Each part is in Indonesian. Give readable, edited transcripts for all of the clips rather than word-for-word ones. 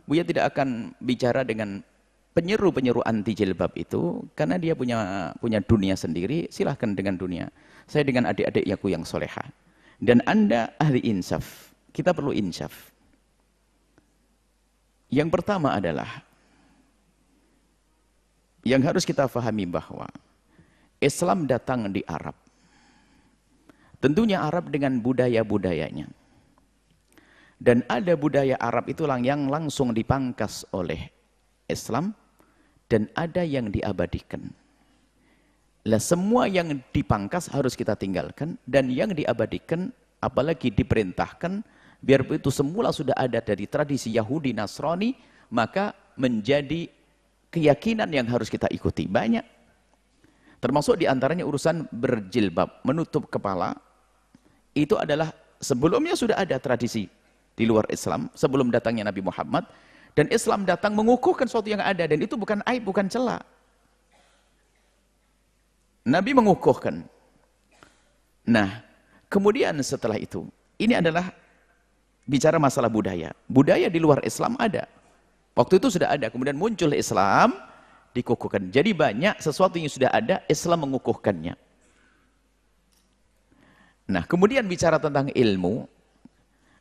Buya tidak akan bicara dengan penyeru-penyeru anti jilbab itu, karena dia punya dunia sendiri. Silahkan dengan dunia. Saya dengan adik-adikku yang soleha. Dan Anda ahli insaf. Kita perlu insaf. Yang pertama adalah, yang harus kita pahami bahwa Islam datang di Arab. Tentunya Arab dengan budaya-budayanya. Dan ada budaya Arab itu yang langsung dipangkas oleh Islam, dan ada yang diabadikan. Lah semua yang dipangkas harus kita tinggalkan, dan yang diabadikan apalagi diperintahkan, biar itu semula sudah ada dari tradisi Yahudi Nasrani, maka menjadi keyakinan yang harus kita ikuti. Banyak. Termasuk diantaranya urusan berjilbab, menutup kepala. Itu adalah sebelumnya sudah ada tradisi di luar Islam, sebelum datangnya Nabi Muhammad. Dan Islam datang mengukuhkan sesuatu yang ada, dan itu bukan aib, bukan cela. Nabi mengukuhkan. Nah, kemudian setelah itu, ini adalah bicara masalah budaya. Budaya di luar Islam ada. Waktu itu sudah ada, kemudian muncul Islam, dikukuhkan. Jadi banyak sesuatu yang sudah ada, Islam mengukuhkannya. Nah, kemudian bicara tentang ilmu,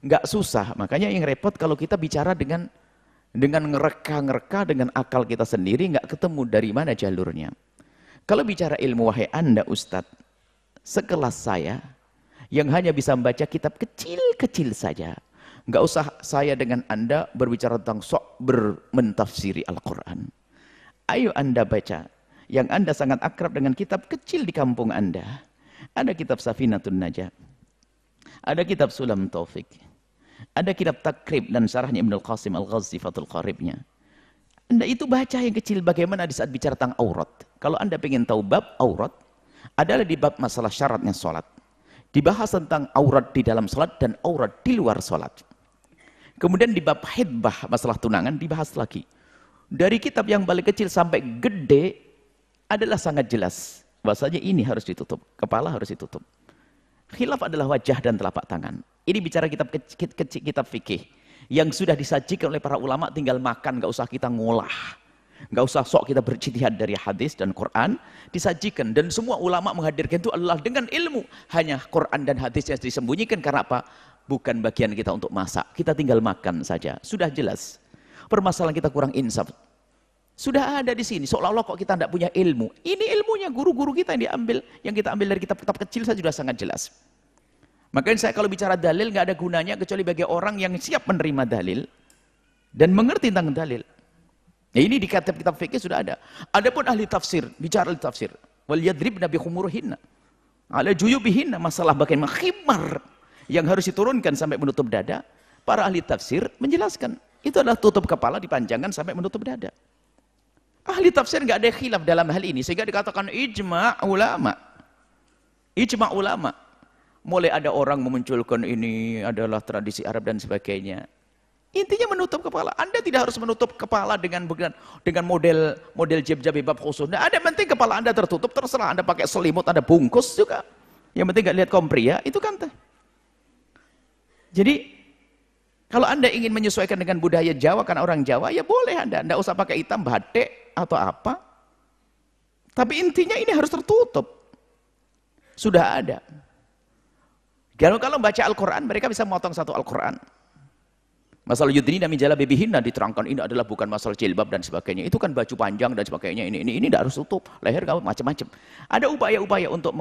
nggak susah. Makanya yang repot kalau kita bicara dengan ngereka-ngereka dengan akal kita sendiri, nggak ketemu dari mana jalurnya. Kalau bicara ilmu, wahai Anda Ustadz, sekelas saya, yang hanya bisa membaca kitab kecil-kecil saja, nggak usah saya dengan Anda berbicara tentang sok mentafsiri Al-Quran. Ayo Anda baca, yang Anda sangat akrab dengan kitab kecil di kampung Anda. Ada kitab Safinatun Najah, ada kitab Sulam Taufik, ada kitab Takrib dan syarahnya Ibnul Qasim Al-Ghazi Fathul Qaribnya. Anda itu baca yang kecil, bagaimana di saat bicara tentang aurat. Kalau Anda ingin tahu bab aurat, adalah di bab masalah syaratnya sholat. Dibahas tentang aurat di dalam sholat dan aurat di luar sholat. Kemudian di bab hidbah, masalah tunangan, dibahas lagi. Dari kitab yang paling kecil sampai gede, adalah sangat jelas. Bahasanya ini harus ditutup, kepala harus ditutup. Khilaf adalah wajah dan telapak tangan. Ini bicara kitab fikih yang sudah disajikan oleh para ulama, tinggal makan, nggak usah kita ngolah, nggak usah sok kita berijtihad dari hadis dan Quran, disajikan. Dan semua ulama menghadirkan itu adalah dengan ilmu. Hanya Quran dan hadis yang disembunyikan karena apa? Bukan bagian kita untuk masak, kita tinggal makan saja. Sudah jelas. Permasalahan kita kurang insaf. Sudah ada di sini, seolah-olah kok kita tidak punya ilmu. Ini ilmunya guru-guru kita yang kita ambil dari kitab-kitab kecil saja sudah sangat jelas. Makanya saya kalau bicara dalil nggak ada gunanya kecuali bagi orang yang siap menerima dalil dan mengerti tentang dalil. Ya, ini di kitab-kitab fikih sudah ada. Adapun ahli tafsir, bicara ahli tafsir, wal yadribna bi khumurihinna ala juyubihinna, masalah bagaimana khimar yang harus diturunkan sampai menutup dada, para ahli tafsir menjelaskan itu adalah tutup kepala dipanjangkan sampai menutup dada. Ahli tafsir nggak ada khilaf dalam hal ini, sehingga dikatakan ijma' ulama. Ijma' ulama. Mulai ada orang memunculkan ini adalah tradisi Arab dan sebagainya. Intinya menutup kepala. Anda tidak harus menutup kepala dengan model jilbab khusus. Nah, ada penting kepala Anda tertutup, terserah Anda pakai selimut, Anda bungkus juga. Yang penting nggak lihat kompria, itu kan. Jadi kalau Anda ingin menyesuaikan dengan budaya Jawa, karena orang Jawa, ya boleh Anda. Anda usah pakai hitam, batik, atau apa. Tapi intinya ini harus tertutup. Sudah ada. Kalau baca Al-Quran, mereka bisa memotong satu Al-Quran. Masalah yudhina min jalabibihinna diterangkan, ini adalah bukan masalah jilbab dan sebagainya. Itu kan baju panjang dan sebagainya. Ini tidak harus tutup. Leher kamu macam-macam. Ada upaya-upaya untuk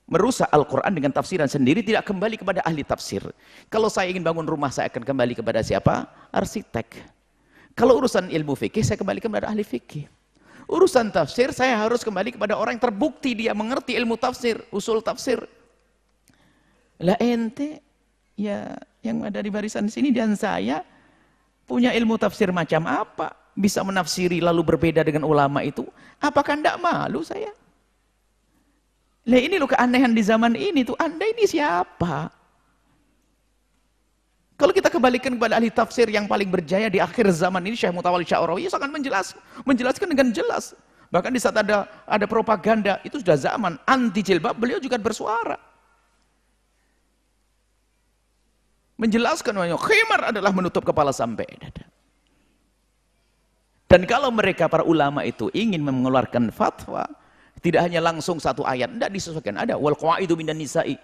merusak Al-Quran dengan tafsiran sendiri, tidak kembali kepada ahli tafsir. Kalau saya ingin bangun rumah, saya akan kembali kepada siapa? Arsitek. Kalau urusan ilmu fikih, saya kembali kepada ahli fikih. Urusan tafsir, saya harus kembali kepada orang yang terbukti dia mengerti ilmu tafsir, usul tafsir. Lah ente, ya yang ada di barisan sini dan saya punya ilmu tafsir macam apa? Bisa menafsiri lalu berbeda dengan ulama itu? Apakah tidak malu saya? Lah ini loh keanehan di zaman ini tuh, Anda ini siapa? Kalau kita kembalikan kepada ahli tafsir yang paling berjaya di akhir zaman ini, Syekh Mutawalli Sya'rawi, sangat menjelaskan dengan jelas. Bahkan di saat ada propaganda, itu sudah zaman anti jilbab, beliau juga bersuara. Menjelaskan bahwa khimar adalah menutup kepala sampai dada. Dan kalau mereka para ulama itu ingin mengeluarkan fatwa, tidak hanya langsung satu ayat, tidak disesuaikan. Ada wal qawaidu minan nisa'i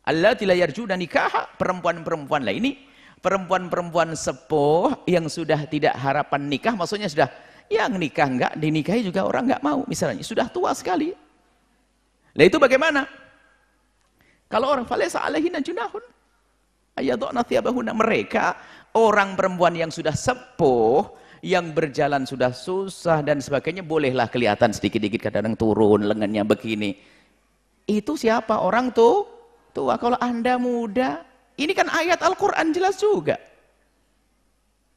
allati la yarjuna nikaha, perempuan-perempuan lah ini, perempuan-perempuan sepuh yang sudah tidak harapan nikah, maksudnya sudah yang nikah enggak, dinikahi juga orang enggak mau, misalnya sudah tua sekali. Lah itu bagaimana? Kalau orang falaysa alaihina junahun ayadna thiyabahunna, mereka orang perempuan yang sudah sepuh, yang berjalan sudah susah dan sebagainya, bolehlah kelihatan sedikit-sedikit kadang turun lengannya begini. Itu siapa? Orang tuh tua. Kalau Anda muda, ini kan ayat Al-Qur'an jelas juga.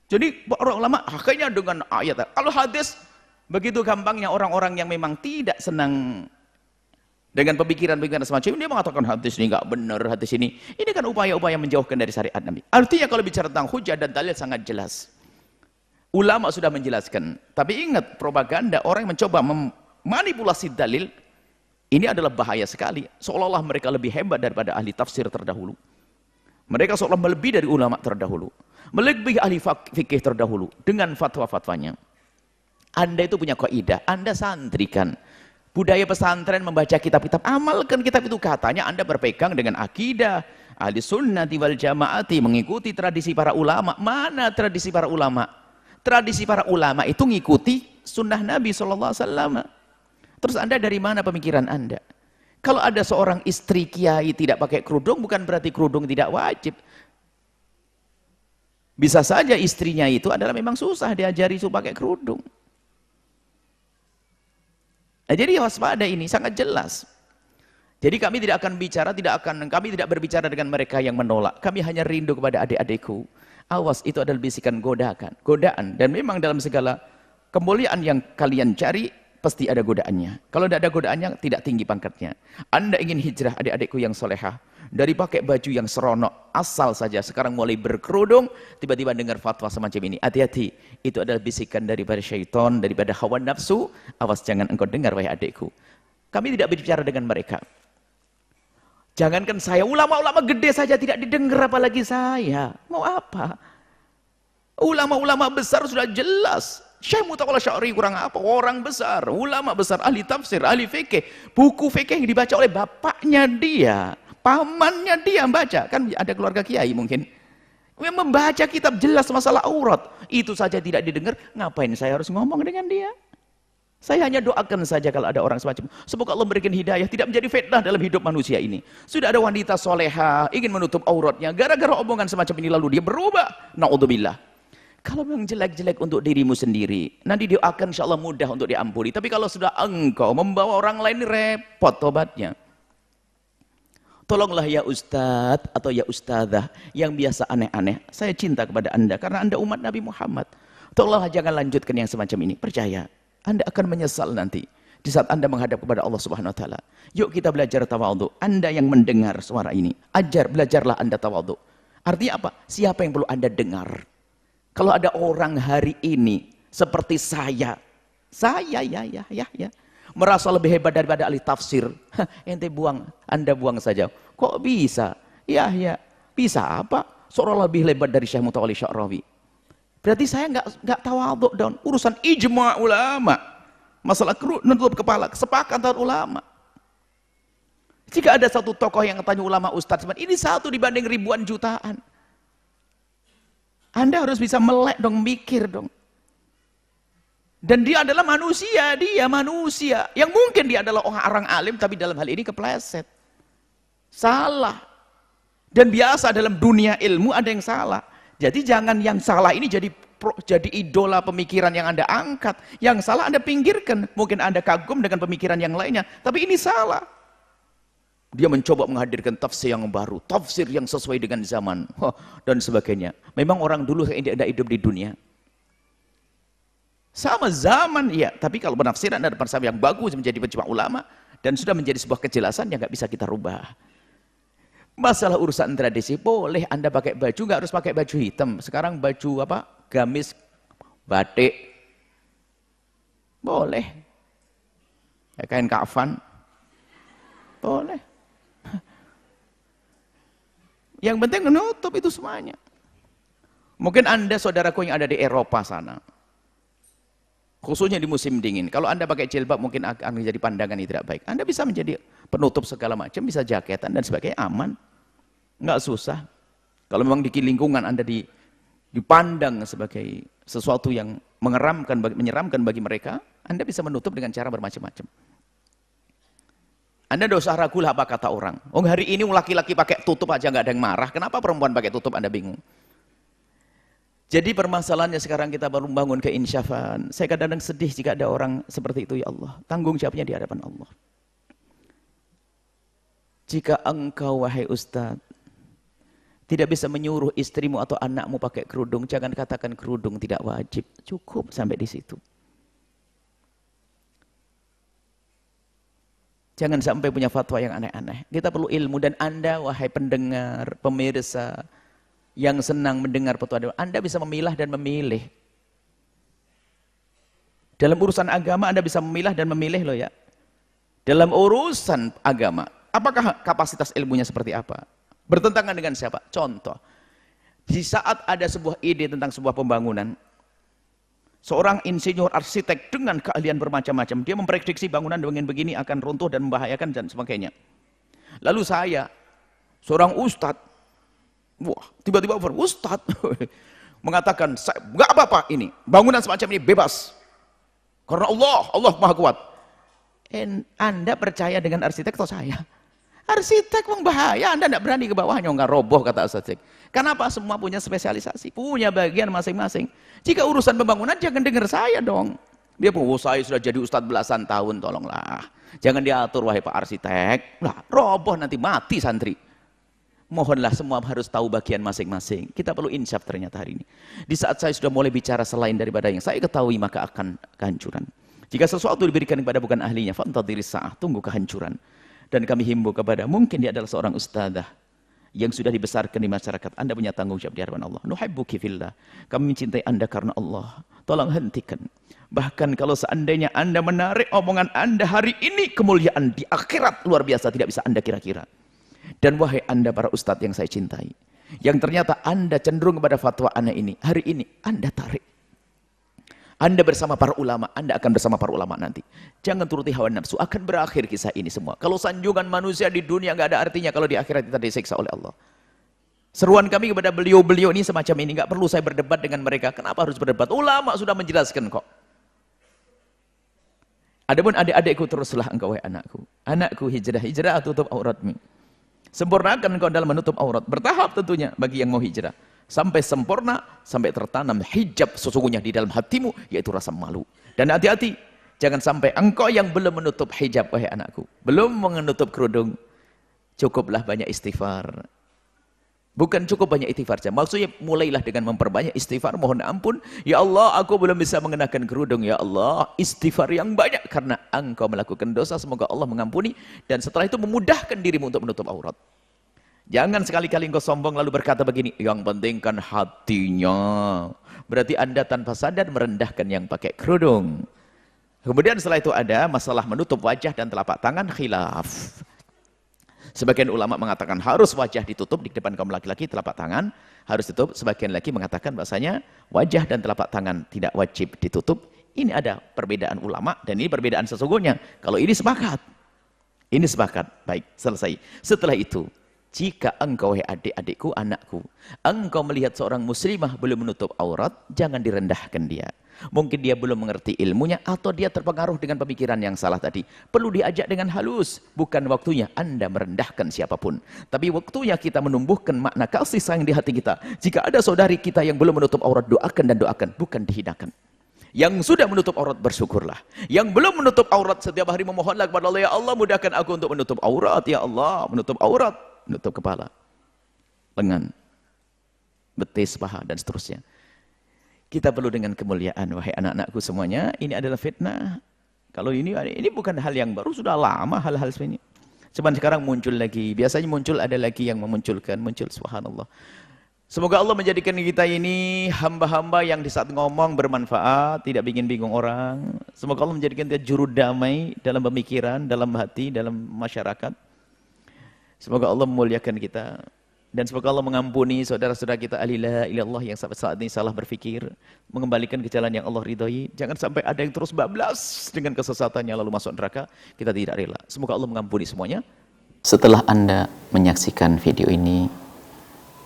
Jadi orang ulama akhirnya dengan ayat. Kalau hadis begitu gampangnya, orang-orang yang memang tidak senang dengan pemikiran-pemikiran semacam ini, dia mengatakan hadis ini nggak benar, hadis ini kan upaya-upaya menjauhkan dari syariat Nabi. Artinya kalau bicara tentang hujah dan dalil sangat jelas. Ulama sudah menjelaskan. Tapi ingat, propaganda orang yang mencoba memanipulasi dalil ini adalah bahaya sekali. Seolah-olah mereka lebih hebat daripada ahli tafsir terdahulu. Mereka seolah melebihi dari ulama terdahulu, melebihi ahli fikih terdahulu dengan fatwa-fatwanya. Anda itu punya kaidah, Anda santrikan. Budaya pesantren membaca kitab-kitab, amalkan kitab itu. Katanya Anda berpegang dengan akidah ahli sunnati wal jamaati, mengikuti tradisi para ulama. Mana tradisi para ulama? Tradisi para ulama itu ngikuti sunnah Nabi SAW. Terus Anda dari mana pemikiran Anda? Kalau ada seorang istri kiai tidak pakai kerudung, bukan berarti kerudung tidak wajib. Bisa saja istrinya itu adalah memang susah diajari supaya pakai kerudung. Nah, jadi waspada, ini sangat jelas. Jadi kami tidak akan bicara, kami tidak berbicara dengan mereka yang menolak. Kami hanya rindu kepada adik-adikku. Awas, itu adalah bisikan godaan. Dan memang dalam segala kemuliaan yang kalian cari, pasti ada godaannya. Kalau tidak ada godaannya, tidak tinggi pangkatnya. Anda ingin hijrah adik-adikku yang solehah, dari pakai baju yang seronok, asal saja sekarang mulai berkerudung, tiba-tiba dengar fatwa semacam ini. Hati-hati, itu adalah bisikan daripada syaitan, daripada hawa nafsu. Awas, jangan engkau dengar, wahai adikku. Kami tidak berbicara dengan mereka. Jangankan saya, ulama-ulama gede saja tidak didengar, apalagi saya. Mau apa? Ulama-ulama besar sudah jelas. Syekh Mutawalla Sya'ri kurang apa? Orang besar, ulama besar, ahli tafsir, ahli fikih. Buku fikih yang dibaca oleh bapaknya dia, pamannya dia baca. Kan ada keluarga kiai mungkin. Yang membaca kitab jelas masalah aurat. Itu saja tidak didengar, ngapain saya harus ngomong dengan dia? Saya hanya doakan saja kalau ada orang semacam. Semoga Allah memberikan hidayah, tidak menjadi fitnah dalam hidup manusia ini. Sudah ada wanita soleha, ingin menutup auratnya. Gara-gara omongan semacam ini lalu dia berubah. Na'udzubillah. Kalau memang jelek-jelek untuk dirimu sendiri, nanti doakan insya Allah mudah untuk diampuni. Tapi kalau sudah engkau membawa orang lain, repot tobatnya. Tolonglah ya Ustadz atau ya Ustadzah yang biasa aneh-aneh. Saya cinta kepada Anda karena Anda umat Nabi Muhammad. Tolonglah jangan lanjutkan yang semacam ini. Percaya, Anda akan menyesal nanti di saat Anda menghadap kepada Allah Subhanahu wa taala. Yuk kita belajar tawadhu. Anda yang mendengar suara ini, belajarlah Anda tawadhu. Artinya apa? Siapa yang perlu Anda dengar? Kalau ada orang hari ini seperti saya ya, merasa lebih hebat daripada ahli tafsir, ente buang, Anda buang saja. Kok bisa? Ya, bisa apa? Seorang lebih hebat dari Syekh Mutawalla Sya'rawi. Berarti saya nggak tawadhu dong. Urusan ijma' ulama, masalah nutup kepala, kesepakatan ulama. Jika ada satu tokoh yang tanya ulama ustadz, ini satu dibanding ribuan jutaan. Anda harus bisa melek dong, mikir dong. Dan dia adalah manusia, yang mungkin dia adalah orang alim, tapi dalam hal ini kepleset, salah. Dan biasa dalam dunia ilmu ada yang salah. Jadi jangan yang salah ini jadi idola pemikiran yang Anda angkat. Yang salah Anda pinggirkan. Mungkin Anda kagum dengan pemikiran yang lainnya, tapi ini salah. Dia mencoba menghadirkan tafsir yang baru, tafsir yang sesuai dengan zaman, dan sebagainya. Memang orang dulu tidak hidup di dunia. Sama zaman, ya. Tapi kalau penafsiran ada penafsir yang bagus menjadi ijma' ulama dan sudah menjadi sebuah kejelasan yang nggak bisa kita rubah. Masalah urusan tradisi, boleh Anda pakai baju, nggak harus pakai baju hitam. Sekarang baju apa? Gamis, batik, boleh. Ya, kain kafan, boleh. Yang penting menutup itu semuanya. Mungkin Anda saudaraku yang ada di Eropa sana, Khususnya di musim dingin. Kalau Anda pakai jilbab mungkin akan menjadi pandangan yang tidak baik. Anda bisa menjadi penutup segala macam, bisa jaketan dan sebagainya, aman. Nggak susah. Kalau memang di lingkungan Anda dipandang sebagai sesuatu yang menyeramkan bagi mereka, Anda bisa menutup dengan cara bermacam-macam. Anda tidak usah ragu lah apa kata orang. Oh, hari ini laki-laki pakai tutup aja nggak ada yang marah. Kenapa perempuan pakai tutup Anda bingung? Jadi permasalahannya sekarang kita baru membangun keinsyafan. Saya kadang-kadang sedih jika ada orang seperti itu, ya Allah. Tanggung jawabnya di hadapan Allah. Jika engkau, wahai Ustaz, tidak bisa menyuruh istrimu atau anakmu pakai kerudung, jangan katakan kerudung tidak wajib. Cukup sampai di situ. Jangan sampai punya fatwa yang aneh-aneh. Kita perlu ilmu, dan Anda, wahai pendengar, pemirsa, yang senang mendengar fatwa, Anda bisa memilah dan memilih. Dalam urusan agama Anda bisa memilah dan memilih loh ya. Dalam urusan agama, apakah kapasitas ilmunya seperti apa? Bertentangan dengan siapa? Contoh, di saat ada sebuah ide tentang sebuah pembangunan, seorang insinyur arsitek dengan keahlian bermacam-macam, dia memprediksi bangunan dengan begini akan runtuh dan membahayakan dan sebagainya. Lalu saya, seorang ustadz, wah, tiba-tiba Ustaz mengatakan, nggak apa-apa ini, bangunan semacam ini bebas. Karena Allah Maha Kuat. Anda percaya dengan arsitek atau saya? Arsitek bahaya, Anda tidak berani ke bawahnya, nggak roboh kata arsitek. Kenapa? Semua punya spesialisasi, punya bagian masing-masing. Jika urusan pembangunan jangan dengar saya dong. Dia saya sudah jadi ustadz belasan tahun, tolonglah. Jangan diatur wahai Pak arsitek. Lah, roboh nanti mati santri. Mohonlah semua harus tahu bagian masing-masing. Kita perlu insaf ternyata hari ini. Di saat saya sudah mulai bicara selain daripada yang saya ketahui, maka akan kehancuran. Jika sesuatu diberikan kepada bukan ahlinya, fantadhiris sa'ah, tunggu kehancuran. Dan kami himbau kepada, mungkin dia adalah seorang ustadzah yang sudah dibesarkan di masyarakat. Anda punya tanggung jawab di hadapan Allah. Nuhibbuki fillah. Kami mencintai Anda karena Allah. Tolong hentikan. Bahkan kalau seandainya Anda menarik omongan Anda hari ini, kemuliaan di akhirat luar biasa tidak bisa Anda kira-kira. Dan wahai Anda para ustadz yang saya cintai, yang ternyata Anda cenderung kepada fatwa Anda ini, hari ini Anda tarik. Anda bersama para ulama, Anda akan bersama para ulama nanti. Jangan turuti hawa nafsu, akan berakhir kisah ini semua. Kalau sanjungan manusia di dunia nggak ada artinya kalau di akhirat kita disiksa oleh Allah. Seruan kami kepada beliau-beliau ini semacam ini, nggak perlu saya berdebat dengan mereka. Kenapa harus berdebat? Ulama sudah menjelaskan kok. Adapun adik-adikku, teruslah engkau wahai anakku. Anakku, hijrah tutup auratmu. Sempurnakan engkau dalam menutup aurat. Bertahap tentunya bagi yang mau hijrah. Sampai sempurna, sampai tertanam hijab sesungguhnya di dalam hatimu, yaitu rasa malu. Dan hati-hati, jangan sampai engkau yang belum menutup hijab, wahai anakku, belum menutup kerudung, cukuplah banyak istighfar. Bukan cukup banyak istighfar saja. Maksudnya mulailah dengan memperbanyak istighfar, mohon ampun. Ya Allah, aku belum bisa mengenakan kerudung. Ya Allah, istighfar yang banyak karena engkau melakukan dosa. Semoga Allah mengampuni. Dan setelah itu memudahkan dirimu untuk menutup aurat. Jangan sekali-kali engkau sombong lalu berkata begini, yang penting kan hatinya. Berarti Anda tanpa sadar merendahkan yang pakai kerudung. Kemudian setelah itu ada masalah menutup wajah dan telapak tangan, khilaf. Sebagian ulama mengatakan harus wajah ditutup di depan kaum laki-laki, telapak tangan harus ditutup. Sebagian lagi mengatakan bahasanya wajah dan telapak tangan tidak wajib ditutup. Ini ada perbedaan ulama dan ini perbedaan sesungguhnya. Kalau ini sepakat, baik, selesai. Setelah itu, jika engkau, wahai adik-adikku, anakku, engkau melihat seorang muslimah belum menutup aurat, jangan direndahkan dia. Mungkin dia belum mengerti ilmunya atau dia terpengaruh dengan pemikiran yang salah tadi. Perlu diajak dengan halus. Bukan waktunya Anda merendahkan siapapun. Tapi waktunya kita menumbuhkan makna kasih sayang di hati kita. Jika ada saudari kita yang belum menutup aurat, doakan dan doakan. Bukan dihinakan. Yang sudah menutup aurat, bersyukurlah. Yang belum menutup aurat, setiap hari memohonlah kepada Allah, ya Allah mudahkan aku untuk menutup aurat. Ya Allah, menutup aurat. Menutup kepala, lengan, betis, paha, dan seterusnya. Kita perlu dengan kemuliaan, wahai anak-anakku semuanya. Ini adalah fitnah. Kalau ini bukan hal yang baru, sudah lama hal-hal seperti ini. Cuman sekarang muncul lagi. Biasanya muncul, ada lagi yang memunculkan, muncul, subhanallah. Semoga Allah menjadikan kita ini hamba-hamba yang di saat ngomong bermanfaat, tidak bikin bingung orang. Semoga Allah menjadikan kita juru damai dalam pemikiran, dalam hati, dalam masyarakat. Semoga Allah memuliakan kita Dan semoga Allah mengampuni saudara-saudara kita ahli la ilaha illallah yang saat ini salah berfikir, mengembalikan ke jalan yang Allah ridhoi. Jangan sampai ada yang terus bablas dengan kesesatannya lalu masuk neraka. Kita tidak rela. Semoga Allah mengampuni semuanya. Setelah Anda menyaksikan video ini,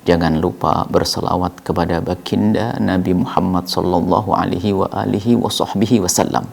jangan lupa berselawat kepada baginda Nabi Muhammad sallallahu alaihi wa alihi wa sahbihi wasallam.